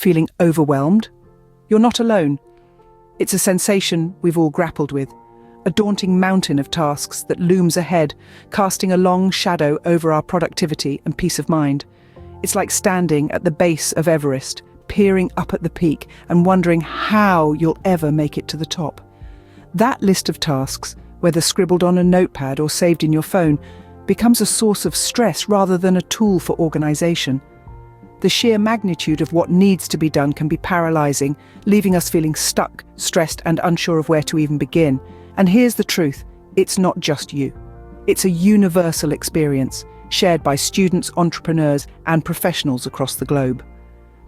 Feeling overwhelmed? You're not alone. It's a sensation we've all grappled with, a daunting mountain of tasks that looms ahead, casting a long shadow over our productivity and peace of mind. It's like standing at the base of Everest, peering up at the peak and wondering how you'll ever make it to the top. That list of tasks, whether scribbled on a notepad or saved in your phone, becomes a source of stress rather than a tool for organization. The sheer magnitude of what needs to be done can be paralyzing, leaving us feeling stuck, stressed, and unsure of where to even begin. And here's the truth, it's not just you. It's a universal experience, shared by students, entrepreneurs, and professionals across the globe.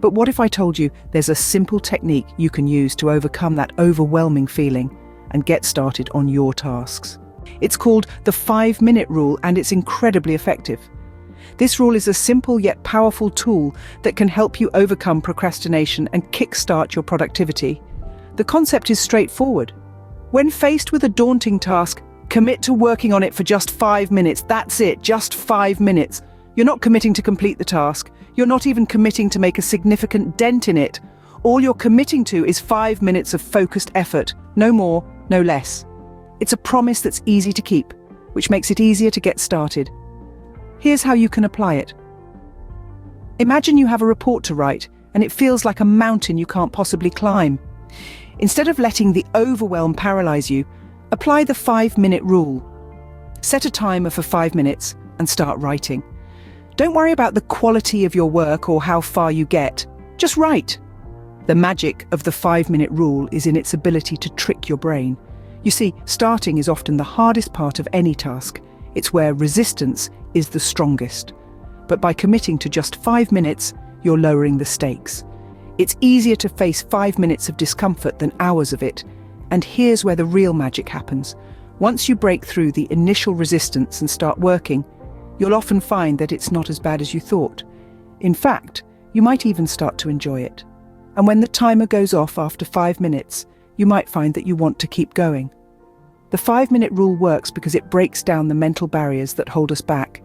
But what if I told you there's a simple technique you can use to overcome that overwhelming feeling and get started on your tasks? It's called the 5-minute rule, and it's incredibly effective. This rule is a simple yet powerful tool that can help you overcome procrastination and kickstart your productivity. The concept is straightforward. When faced with a daunting task, commit to working on it for just 5 minutes. That's it, just 5 minutes. You're not committing to complete the task. You're not even committing to make a significant dent in it. All you're committing to is 5 minutes of focused effort. No more, no less. It's a promise that's easy to keep, which makes it easier to get started. Here's how you can apply it. Imagine you have a report to write, and it feels like a mountain you can't possibly climb. Instead of letting the overwhelm paralyze you, apply the 5-minute rule. Set a timer for 5 minutes and start writing. Don't worry about the quality of your work or how far you get. Just write. The magic of the 5-minute rule is in its ability to trick your brain. You see, starting is often the hardest part of any task. It's where resistance is the strongest. But by committing to just 5 minutes, you're lowering the stakes. It's easier to face 5 minutes of discomfort than hours of it. And here's where the real magic happens. Once you break through the initial resistance and start working, you'll often find that it's not as bad as you thought. In fact, you might even start to enjoy it. And when the timer goes off after 5 minutes, you might find that you want to keep going. The 5-minute rule works because it breaks down the mental barriers that hold us back.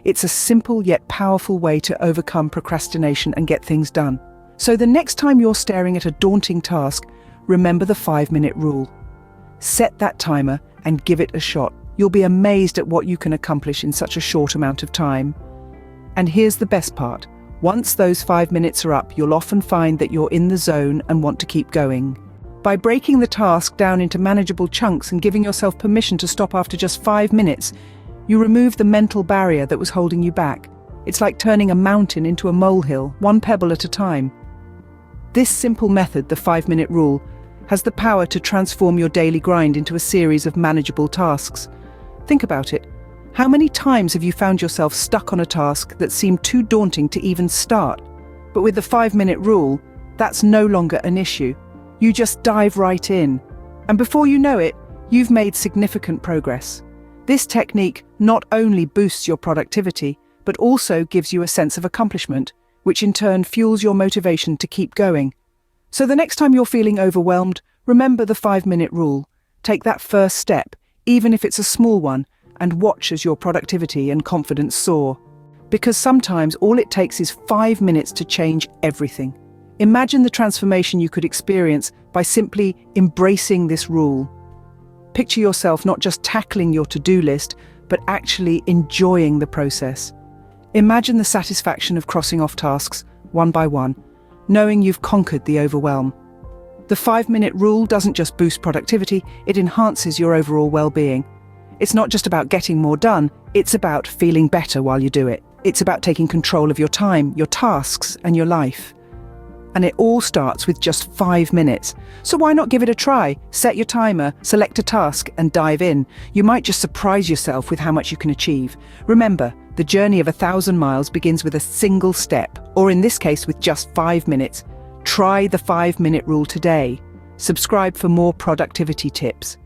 It's a simple yet powerful way to overcome procrastination and get things done. So the next time you're staring at a daunting task, remember the 5-minute rule. Set that timer and give it a shot. You'll be amazed at what you can accomplish in such a short amount of time. And here's the best part. Once those 5 minutes are up, you'll often find that you're in the zone and want to keep going. By breaking the task down into manageable chunks and giving yourself permission to stop after just 5 minutes, you remove the mental barrier that was holding you back. It's like turning a mountain into a molehill, one pebble at a time. This simple method, the 5-minute rule, has the power to transform your daily grind into a series of manageable tasks. Think about it. How many times have you found yourself stuck on a task that seemed too daunting to even start? But with the 5-minute rule, that's no longer an issue. You just dive right in. And before you know it, you've made significant progress. This technique not only boosts your productivity, but also gives you a sense of accomplishment, which in turn fuels your motivation to keep going. So the next time you're feeling overwhelmed, remember the 5-minute rule. Take that first step, even if it's a small one, and watch as your productivity and confidence soar. Because sometimes all it takes is 5 minutes to change everything. Imagine the transformation you could experience by simply embracing this rule. Picture yourself not just tackling your to-do list, but actually enjoying the process. Imagine the satisfaction of crossing off tasks, one by one, knowing you've conquered the overwhelm. The 5-minute rule doesn't just boost productivity, it enhances your overall well-being. It's not just about getting more done, it's about feeling better while you do it. It's about taking control of your time, your tasks, and your life. And it all starts with just 5 minutes. So why not give it a try? Set your timer, select a task, and dive in. You might just surprise yourself with how much you can achieve. Remember, the journey of 1,000 miles begins with a single step, or in this case with just 5 minutes. Try the 5-minute rule today. Subscribe for more productivity tips.